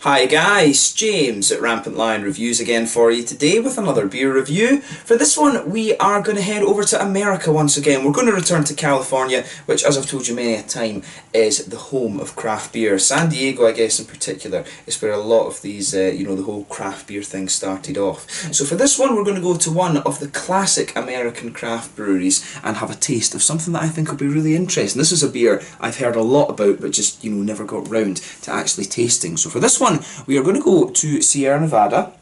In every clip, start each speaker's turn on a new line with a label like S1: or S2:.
S1: Hi guys, James at RampantLionReviews again for you today with another beer review. For this one we are going to head over to America once again. We're going to return to California, which as I've told you many a time is the home of craft beer. San Diego, I guess in particular, is where a lot of these, the whole craft beer thing started off. So for this one we're going to go to one of the classic American craft breweries and have a taste of something that I think will be really interesting. This is a beer I've heard a lot about but just, never got round to actually tasting. So for this one we are going to go to Sierra Nevada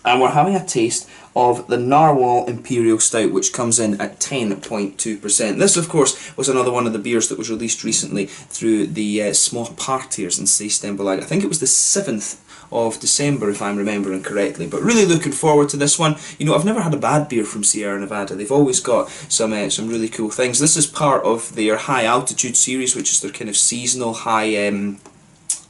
S1: and we're having a taste of the Narwhal Imperial Stout, which comes in at 10.2%. This, of course, was another one of the beers that was released recently through the small partiers in Seistembelag. I think it was the 7th of December, if I'm remembering correctly. But really looking forward to this one. I've never had a bad beer from Sierra Nevada. They've always got some really cool things. This is part of their high altitude series, which is their kind of seasonal high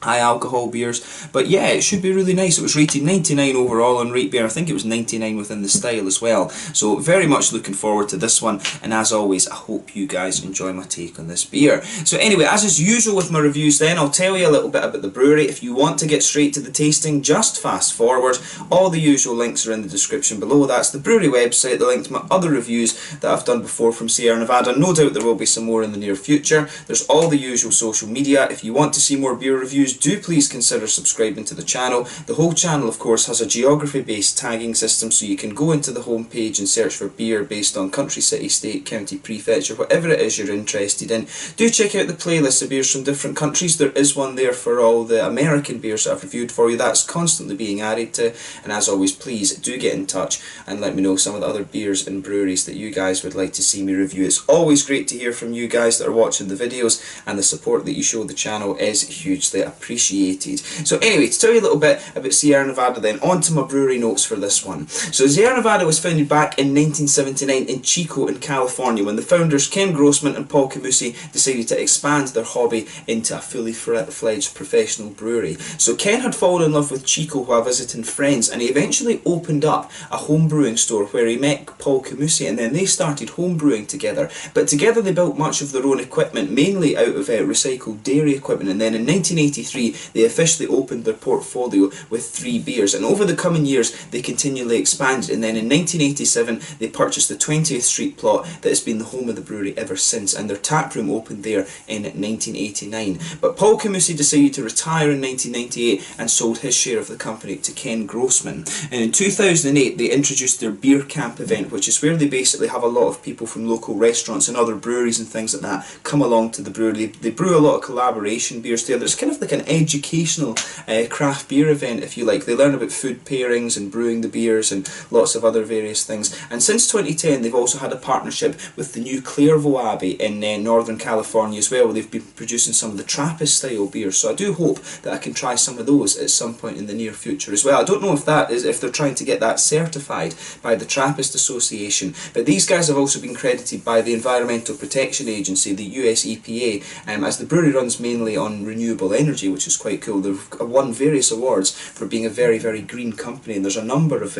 S1: alcohol beers, but yeah, it should be really nice. It was rated 99 overall on Rate Beer. I think it was 99 within the style as well, so very much looking forward to this one, and as always I hope you guys enjoy my take on this beer. So anyway, as is usual with my reviews then, I'll tell you a little bit about the brewery. If you want to get straight to the tasting, just fast forward. All the usual links are in the description below. That's the brewery website, the link to my other reviews that I've done before from Sierra Nevada. No doubt there will be some more in the near future. There's all the usual social media. If you want to see more beer reviews, do please consider subscribing to the channel. The whole channel, of course, has a geography-based tagging system, so you can go into the home page and search for beer based on country, city, state, county, prefecture, whatever it is you're interested in. Do check out the playlist of beers from different countries. There is one there for all the American beers that I've reviewed for you. That's constantly being added to, and as always, please do get in touch and let me know some of the other beers and breweries that you guys would like to see me review. It's always great to hear from you guys that are watching the videos, and the support that you show the channel is hugely appreciated. So anyway, to tell you a little bit about Sierra Nevada then, on to my brewery notes for this one. So Sierra Nevada was founded back in 1979 in Chico in California, when the founders Ken Grossman and Paul Camusi decided to expand their hobby into a fully fledged professional brewery. So Ken had fallen in love with Chico while visiting friends, and he eventually opened up a home brewing store where he met Paul Camusi, and then they started home brewing together. But together they built much of their own equipment, mainly out of recycled dairy equipment, and then in 1983 they officially opened their portfolio with 3 beers, and over the coming years they continually expanded, and then in 1987 they purchased the 20th Street plot that has been the home of the brewery ever since, and their tap room opened there in 1989. But Paul Camusi decided to retire in 1998 and sold his share of the company to Ken Grossman, and in 2008 they introduced their beer camp event, which is where they basically have a lot of people from local restaurants and other breweries and things like that come along to the brewery. They brew a lot of collaboration beers together. It's kind of like an educational craft beer event, if you like. They learn about food pairings and brewing the beers and lots of other various things. And since 2010 they've also had a partnership with the new Clairvaux Abbey in Northern California as well, where they've been producing some of the Trappist style beers. So I do hope that I can try some of those at some point in the near future as well. I don't know if they're trying to get that certified by the Trappist Association, but these guys have also been credited by the Environmental Protection Agency, the US EPA, as the brewery runs mainly on renewable energy, which is quite cool. They've won various awards for being a very, very green company, and there's a number of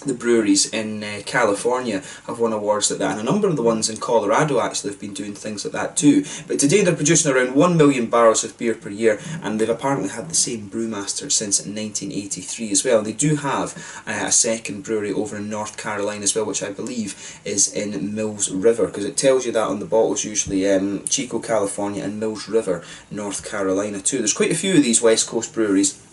S1: the breweries in California have won awards like that, and a number of the ones in Colorado actually have been doing things like that too. But today they're producing around 1 million barrels of beer per year, and they've apparently had the same brewmaster since 1983 as well. They do have a second brewery over in North Carolina as well, which I believe is in Mills River, because it tells you that on the bottles usually, Chico, California, and Mills River, North Carolina too. There's quite a few of these West Coast breweries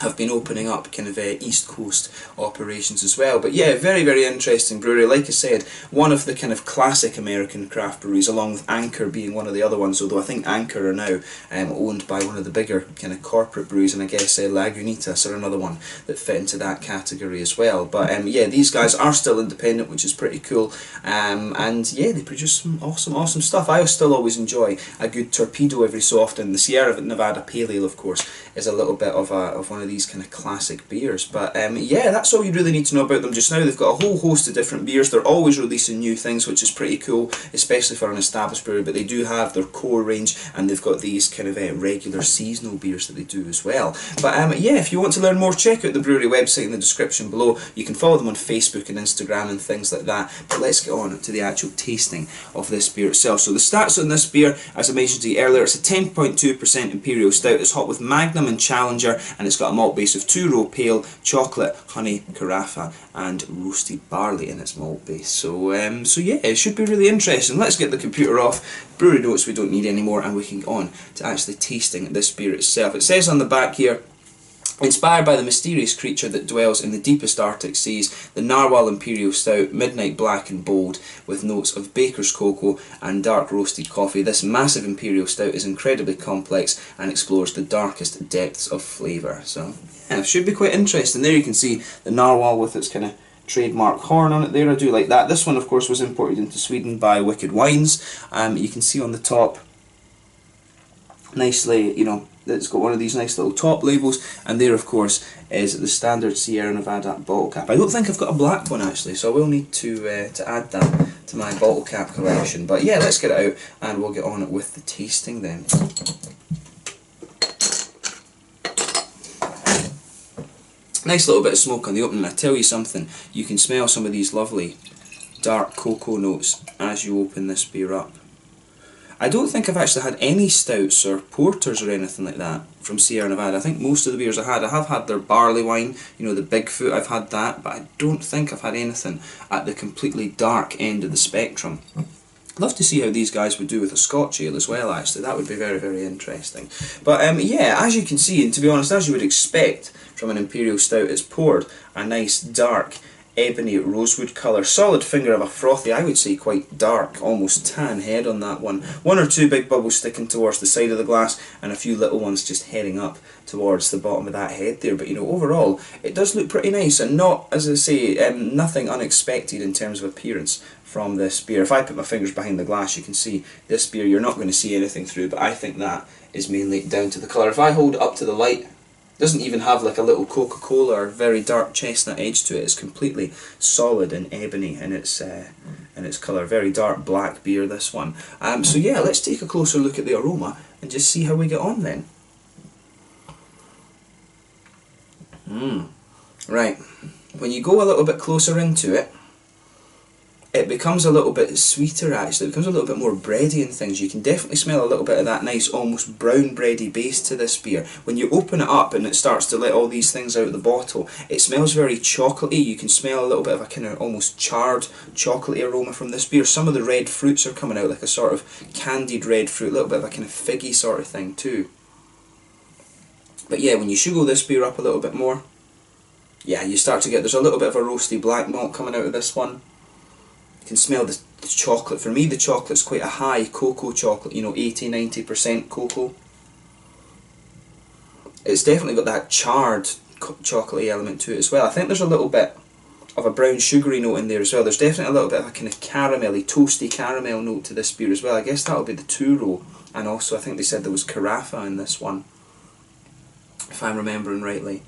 S1: have been opening up kind of East Coast operations as well. But yeah, very, very interesting brewery. Like I said, one of the kind of classic American craft breweries, along with Anchor being one of the other ones, although I think Anchor are now owned by one of the bigger kind of corporate breweries, and I guess Lagunitas are another one that fit into that category as well. But yeah, these guys are still independent, which is pretty cool, and yeah, they produce some awesome stuff. I still always enjoy a good torpedo every so often. The Sierra Nevada Pale Ale, of course, is a little bit of one of of these kind of classic beers. But yeah, that's all you really need to know about them just now. They've got a whole host of different beers. They're always releasing new things, which is pretty cool, especially for an established brewery. But they do have their core range, and they've got these kind of regular seasonal beers that they do as well. But yeah, if you want to learn more, check out the brewery website in the description below. You can follow them on Facebook and Instagram and things like that. But let's get on to the actual tasting of this beer itself. So the stats on this beer, as I mentioned to you earlier, it's a 10.2% Imperial Stout. It's hot with Magnum and Challenger, and it's got a malt base of 2-row pale, chocolate, honey, carafa, and roasted barley in its malt base. So yeah, it should be really interesting. Let's get the computer off. Brewery notes we don't need anymore, and we can get on to actually tasting this beer itself. It says on the back here, inspired by the mysterious creature that dwells in the deepest Arctic seas, the Narwhal Imperial Stout, midnight black and bold, with notes of baker's cocoa and dark roasted coffee. This massive Imperial Stout is incredibly complex and explores the darkest depths of flavour. So, yeah, it should be quite interesting. There you can see the Narwhal with its kind of trademark horn on it there. I do like that. This one, of course, was imported into Sweden by Wicked Wines. You can see on the top, nicely, you know, it's got one of these nice little top labels, and there of course is the standard Sierra Nevada bottle cap. I don't think I've got a black one actually, so I will need to add that to my bottle cap collection. But yeah, let's get it out and we'll get on with the tasting then. Nice little bit of smoke on the opening. I tell you something, you can smell some of these lovely dark cocoa notes as you open this beer up. I don't think I've actually had any stouts or porters or anything like that from Sierra Nevada. I think most of the beers I have had their barley wine, you know, the Bigfoot, I've had that, but I don't think I've had anything at the completely dark end of the spectrum. I'd love to see how these guys would do with a Scotch ale as well, actually. That would be very, very interesting. But yeah, as you can see, and to be honest, as you would expect from an Imperial Stout, it's poured a nice dark ebony rosewood colour, solid finger of a frothy, I would say quite dark, almost tan head on that one. One or two big bubbles sticking towards the side of the glass, and a few little ones just heading up towards the bottom of that head there. But you know, overall, it does look pretty nice, and not, as I say, nothing unexpected in terms of appearance from this beer. If I put my fingers behind the glass, you can see this beer, you're not going to see anything through, but I think that is mainly down to the colour. If I hold it up to the light, doesn't even have like a little Coca-Cola or very dark chestnut edge to it. It's completely solid and ebony in its colour. Very dark black beer, this one. So yeah, let's take a closer look at the aroma and just see how we get on then. Right, when you go a little bit closer into it, it becomes a little bit sweeter actually. It becomes a little bit more bready and things. You can definitely smell a little bit of that nice almost brown bready base to this beer. When you open it up and it starts to let all these things out of the bottle, it smells very chocolatey. You can smell a little bit of a kind of almost charred chocolatey aroma from this beer. Some of the red fruits are coming out, like a sort of candied red fruit, a little bit of a kind of figgy sort of thing too. But yeah, when you sugar this beer up a little bit more, yeah, you start to get, there's a little bit of a roasty black malt coming out of this one. You can smell the chocolate. For me, the chocolate's quite a high cocoa chocolate, you know, 80–90% cocoa. It's definitely got that charred chocolatey element to it as well. I think there's a little bit of a brown sugary note in there as well. There's definitely a little bit of a kind of caramelly, toasty caramel note to this beer as well. I guess that'll be the 2-row, and also I think they said there was carafa in this one, if I'm remembering rightly.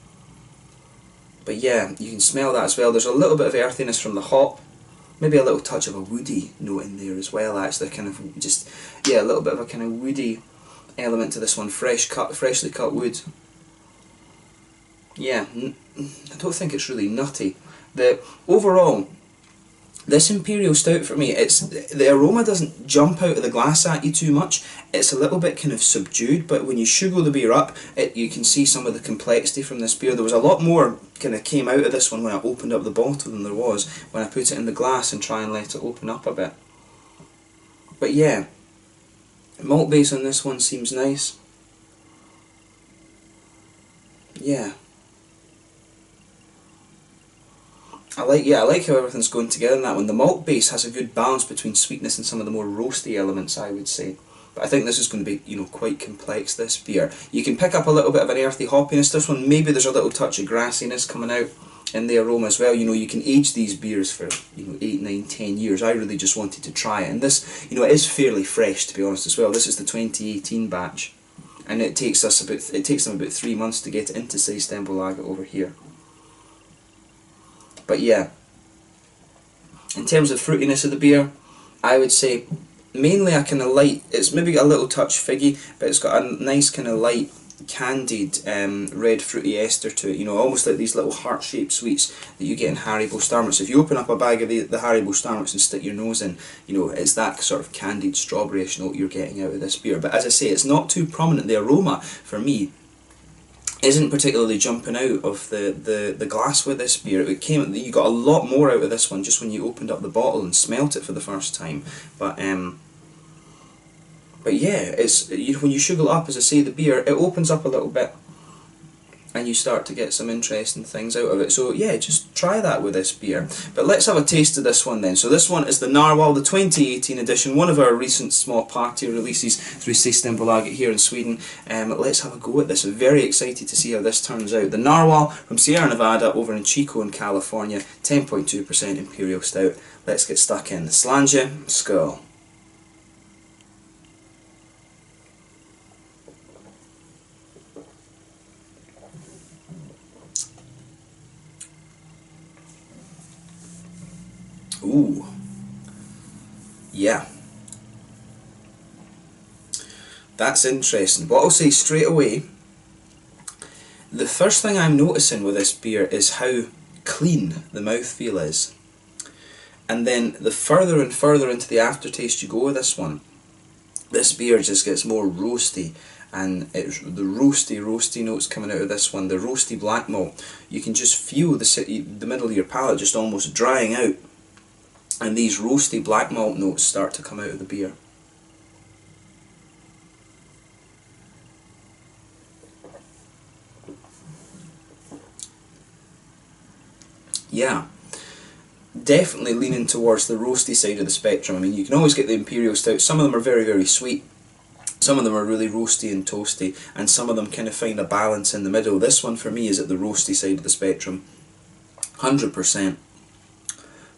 S1: But yeah, you can smell that as well. There's a little bit of earthiness from the hop. Maybe a little touch of a woody note in there as well, actually. Kind of just, yeah, a little bit of a kind of woody element to this one. Freshly cut wood. Yeah, I don't think it's really nutty. Overall, this Imperial Stout for me, the aroma doesn't jump out of the glass at you too much. It's a little bit kind of subdued, but when you sugar the beer up, you can see some of the complexity from this beer. There was a lot more kind of came out of this one when I opened up the bottle than there was when I put it in the glass and try and let it open up a bit. But yeah, malt base on this one seems nice. Yeah. I like how everything's going together in that one. The malt base has a good balance between sweetness and some of the more roasty elements, I would say. But I think this is going to be, you know, quite complex, this beer. You can pick up a little bit of an earthy hoppiness. This one, maybe there's a little touch of grassiness coming out in the aroma as well. You know, you can age these beers for, you know, 8, 9, 10 years. I really just wanted to try it. And this, you know, it is fairly fresh, to be honest, as well. This is the 2018 batch. and it takes them about 3 months to get it into Systembolaget over here. But yeah, in terms of fruitiness of the beer, I would say mainly a kind of light, it's maybe got a little touch figgy, but it's got a nice kind of light candied red fruity ester to it, you know, almost like these little heart-shaped sweets that you get in Haribo Starmuts. If you open up a bag of the Haribo Starmuts and stick your nose in, you know, it's that sort of candied strawberryish note you're getting out of this beer. But as I say, it's not too prominent. The aroma, for me, isn't particularly jumping out of the glass with this beer. You got a lot more out of this one just when you opened up the bottle and smelt it for the first time. But yeah, when you sugar it up, as I say, the beer, it opens up a little bit and you start to get some interesting things out of it. So yeah, just try that with this beer. But let's have a taste of this one then. So this one is the Narwhal, the 2018 edition, one of our recent small party releases through Systembolaget here in Sweden. Let's have a go at this. I'm very excited to see how this turns out. The Narwhal from Sierra Nevada over in Chico in California, 10.2% Imperial Stout. Let's get stuck in. Slàinte, skål. Ooh, yeah, that's interesting. What I'll say straight away, the first thing I'm noticing with this beer is how clean the mouthfeel is. And then the further and further into the aftertaste you go with this one, this beer just gets more roasty, and it's the roasty notes coming out of this one, the roasty black malt. You can just feel the middle of your palate just almost drying out, and these roasty black malt notes start to come out of the beer. Yeah, definitely leaning towards the roasty side of the spectrum. I mean, you can always get the Imperial Stout. Some of them are very, very sweet. Some of them are really roasty and toasty, and some of them kind of find a balance in the middle. This one for me is at the roasty side of the spectrum, 100%.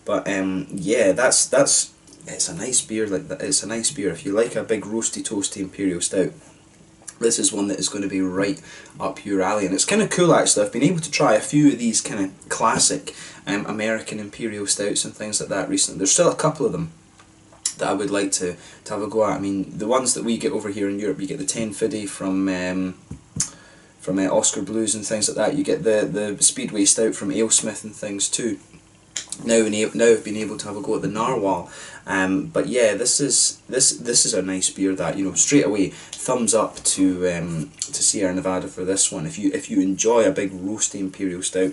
S1: But yeah, it's a nice beer. It's a nice beer. If you like a big roasty toasty Imperial Stout, this is one that is going to be right up your alley. And it's kind of cool actually. I've been able to try a few of these kind of classic American Imperial Stouts and things like that recently. There's still a couple of them that I would like to have a go at. I mean, the ones that we get over here in Europe, you get the 1050 from Oscar Blues and things like that. You get the Speedway Stout from AleSmith and things too. Now I've been able to have a go at the Narwhal, but yeah, this is a nice beer that, you know, straight away thumbs up to Sierra Nevada for this one. If you enjoy a big roasty Imperial Stout,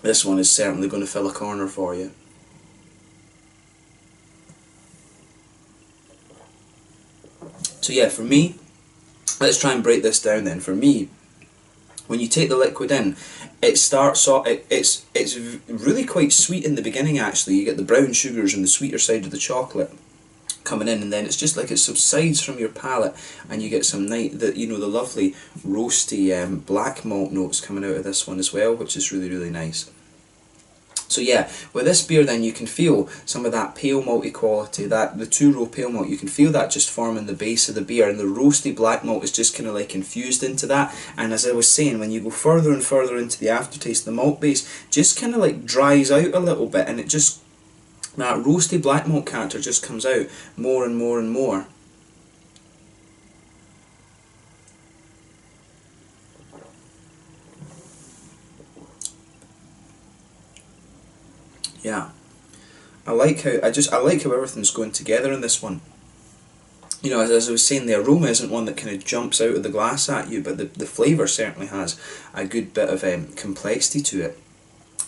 S1: this one is certainly going to fill a corner for you. So yeah, for me, let's try and break this down then. For me, when you take the liquid in, it starts off, it's really quite sweet in the beginning actually. You get the brown sugars and the sweeter side of the chocolate coming in, and then it's just like it subsides from your palate, and you get some the lovely roasty black malt notes coming out of this one as well, which is really, really nice. So yeah, with this beer then you can feel some of that pale malty quality, the 2-row pale malt, you can feel that just forming the base of the beer, and the roasty black malt is just kind of like infused into that. And as I was saying, when you go further and further into the aftertaste, the malt base just kind of like dries out a little bit, and that roasty black malt character just comes out more and more and more. Yeah, I like how everything's going together in this one. You know, as I was saying, the aroma isn't one that kind of jumps out of the glass at you, but the flavour certainly has a good bit of complexity to it.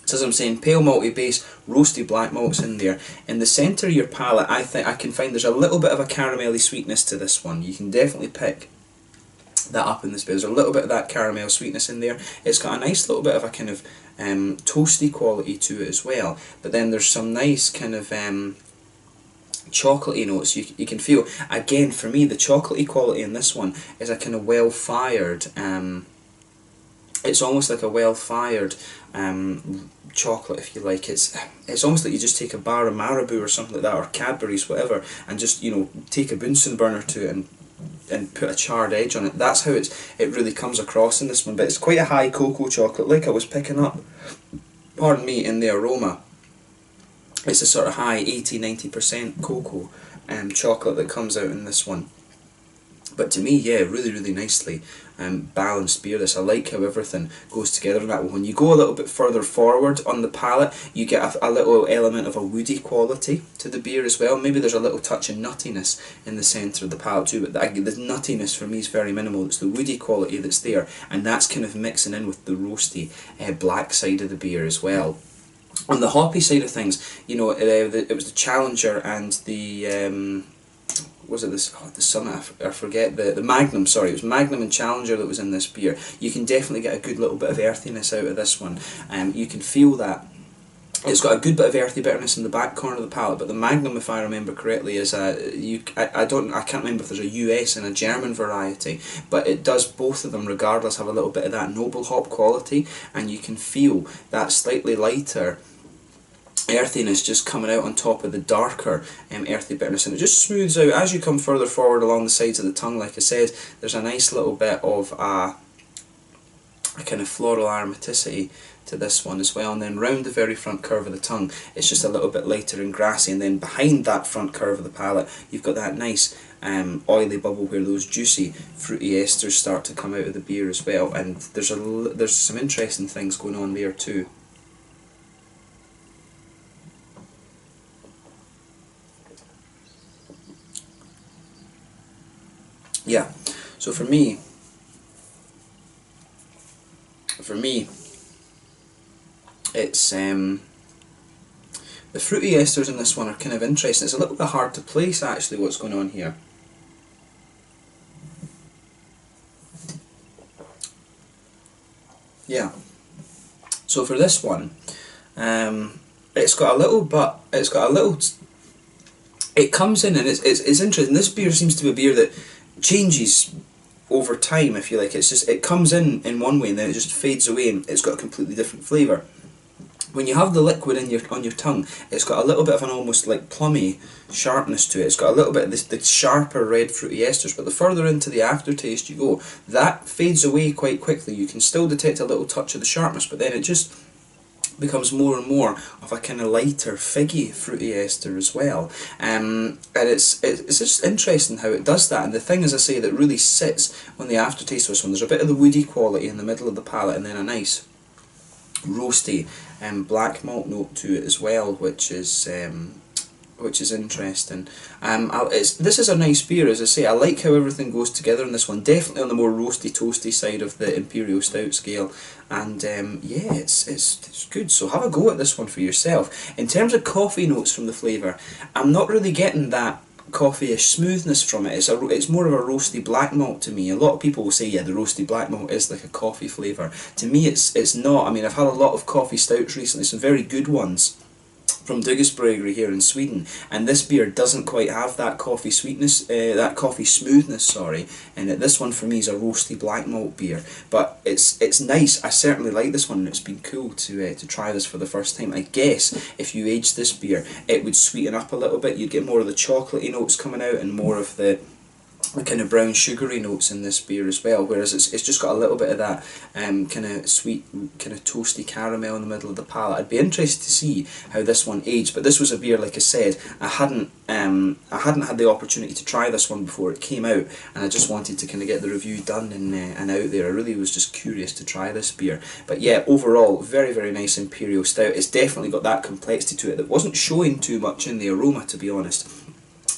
S1: So as I'm saying, pale malty base, roasty black malts in there. In the centre of your palate, I think I can find there's a little bit of a caramelly sweetness to this one. You can definitely pick that up in this beer. There's a little bit of that caramel sweetness in there. It's got a nice little bit of a kind of toasty quality to it as well, but then there's some nice kind of chocolatey notes you can feel. Again, for me, the chocolatey quality in this one is a kind of well-fired, it's almost like a well-fired chocolate, if you like. It's almost like you just take a bar of Marabou or something like that, or Cadbury's, whatever, and just, you know, take a Bunsen burner to it and put a charred edge on it. That's how it really comes across in this one. But it's quite a high cocoa chocolate, like I was picking up, pardon me, in the aroma. It's a sort of high 80-90% cocoa chocolate that comes out in this one. But to me, yeah, really, really nicely balanced beer this. I like how everything goes together in that one. When you go a little bit further forward on the palate, you get a little element of a woody quality to the beer as well. Maybe there's a little touch of nuttiness in the centre of the palate too, but the nuttiness for me is very minimal. It's the woody quality that's there, and that's kind of mixing in with the roasty black side of the beer as well. On the hoppy side of things, you know, it was the Challenger and the was it this, the Summit, I forget, the Magnum, sorry, it was Magnum and Challenger that was in this beer. You can definitely get a good little bit of earthiness out of this one. You can feel that. It's got a good bit of earthy bitterness in the back corner of the palate, but the Magnum, if I remember correctly, is I can't remember if there's a US and a German variety, but it does, both of them regardless, have a little bit of that noble hop quality, and you can feel that slightly lighter earthiness just coming out on top of the darker earthy bitterness, and it just smooths out as you come further forward along the sides of the tongue. Like I said, there's a nice little bit of a kind of floral aromaticity to this one as well, and then round the very front curve of the tongue it's just a little bit lighter and grassy, and then behind that front curve of the palate you've got that nice oily bubble where those juicy fruity esters start to come out of the beer as well, and there's some interesting things going on there too. Yeah, so for me, it's the fruity esters in this one are kind of interesting. It's a little bit hard to place actually what's going on here. Yeah, so for this one, it's got a little, it comes in and it's interesting. This beer seems to be a beer that changes over time, if you like. It's just, it comes in one way and then it just fades away and it's got a completely different flavour. When you have the liquid on your tongue, it's got a little bit of an almost like plummy sharpness to it. It's got a little bit of the sharper red fruity esters, but the further into the aftertaste you go, that fades away quite quickly. You can still detect a little touch of the sharpness, but then it just becomes more and more of a kind of lighter figgy fruity ester as well, and it's just interesting how it does that. And the thing, as I say, that really sits on the aftertaste of this one, there's a bit of the woody quality in the middle of the palate, and then a nice roasty black malt note to it as well, which is interesting. This is a nice beer, as I say. I like how everything goes together in this one. Definitely on the more roasty, toasty side of the Imperial Stout scale, and yeah, it's good. So have a go at this one for yourself. In terms of coffee notes from the flavour, I'm not really getting that coffee-ish smoothness from it. It's more of a roasty black malt to me. A lot of people will say, yeah, the roasty black malt is like a coffee flavour. To me, it's not. I mean, I've had a lot of coffee stouts recently, some very good ones from Brewery here in Sweden, and this beer doesn't quite have that coffee sweetness, that coffee smoothness, sorry, and this one for me is a roasty black malt beer, but it's nice. I certainly like this one, and it's been cool to try this for the first time. I guess if you aged this beer, it would sweeten up a little bit. You'd get more of the chocolatey notes coming out and more of the kind of brown sugary notes in this beer as well, whereas it's just got a little bit of that kind of sweet, kind of toasty caramel in the middle of the palate. I'd be interested to see how this one aged, but this was a beer, like I said, I hadn't had the opportunity to try this one before it came out, and I just wanted to kind of get the review done and out there. I really was just curious to try this beer. But yeah, overall, very, very nice Imperial Stout. It's definitely got that complexity to it that wasn't showing too much in the aroma, to be honest.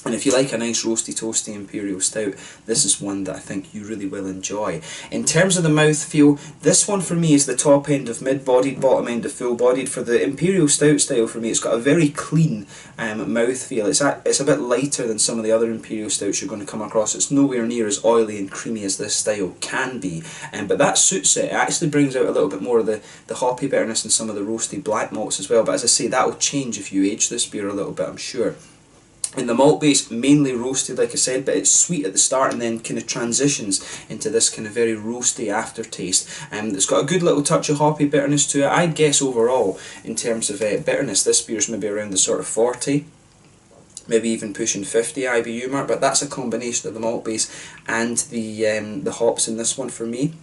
S1: And if you like a nice roasty toasty Imperial Stout, this is one that I think you really will enjoy. In terms of the mouthfeel, this one for me is the top end of mid-bodied, bottom end of full-bodied. For the Imperial Stout style, for me, it's got a very clean mouthfeel. It's a bit lighter than some of the other Imperial Stouts you're going to come across. It's nowhere near as oily and creamy as this style can be, but that suits it. It actually brings out a little bit more of the hoppy bitterness and some of the roasty black malts as well, but as I say, that will change if you age this beer a little bit, I'm sure. In the malt base, mainly roasted, like I said, but it's sweet at the start and then kind of transitions into this kind of very roasty aftertaste. It's got a good little touch of hoppy bitterness to it. I'd guess overall, in terms of bitterness, this beer's maybe around the sort of 40 maybe even pushing 50 IBU mark, but that's a combination of the malt base and the hops in this one for me.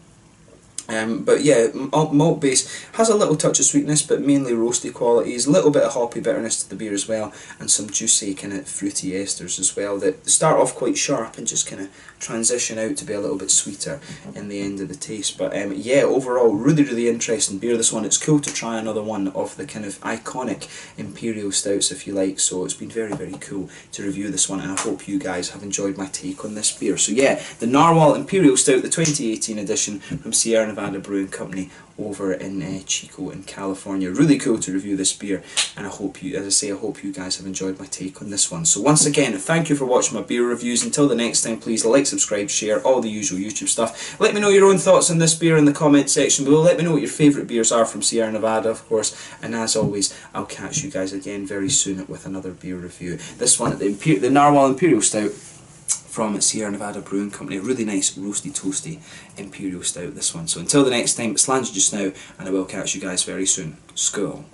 S1: But yeah, malt base has a little touch of sweetness, but mainly roasty qualities, a little bit of hoppy bitterness to the beer as well, and some juicy kind of fruity esters as well that start off quite sharp and just kind of transition out to be a little bit sweeter in the end of the taste. But yeah, overall, really interesting beer, this one. It's cool to try another one of the kind of iconic Imperial stouts, if you like, so it's been very cool to review this one, and I hope you guys have enjoyed my take on this beer. So yeah, the Narwhal Imperial Stout, the 2018 edition from Sierra Nevada Brewing Company over in Chico in California. Really cool to review this beer, and I hope you, as I say, I hope you guys have enjoyed my take on this one. So once again, thank you for watching my beer reviews. Until the next time, please like, subscribe, share, all the usual YouTube stuff. Let me know your own thoughts on this beer in the comment section below. Let me know what your favourite beers are from Sierra Nevada, of course, and as always, I'll catch you guys again very soon with another beer review. This one, the Narwhal Imperial Stout from Sierra Nevada Brewing Company. Really nice, roasty, toasty Imperial Stout, this one. So until the next time, it's Lance just now, and I will catch you guys very soon. Skål.